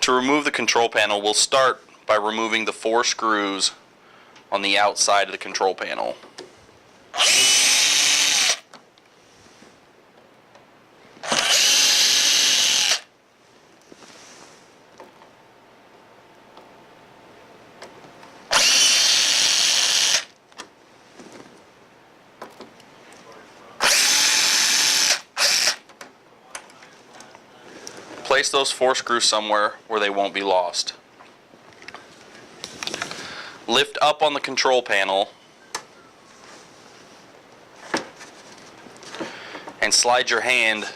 To remove the control panel, we'll start by removing the 4 screws on the outside of the control panel. Place those 4 screws somewhere where they won't be lost. Lift up on the control panel and slide your hand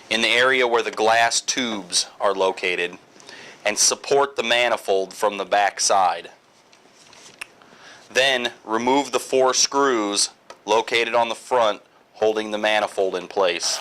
in the area where the glass tubes are located and support the manifold from the back side. Then remove the 4 screws located on the front holding the manifold in place.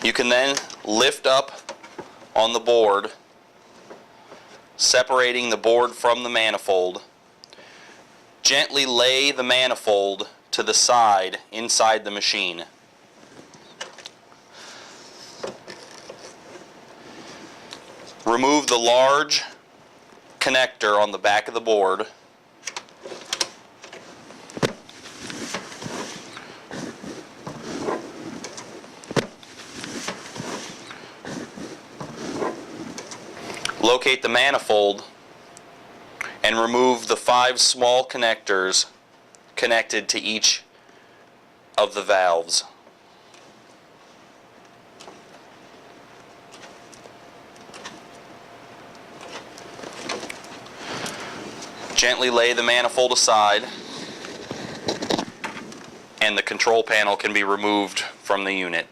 You can then lift up on the board, separating the board from the manifold. Gently lay the manifold to the side inside the machine. Remove the large connector on the back of the board. Locate the manifold and remove the 5 small connectors connected to each of the valves. Gently lay the manifold aside and the control panel can be removed from the unit.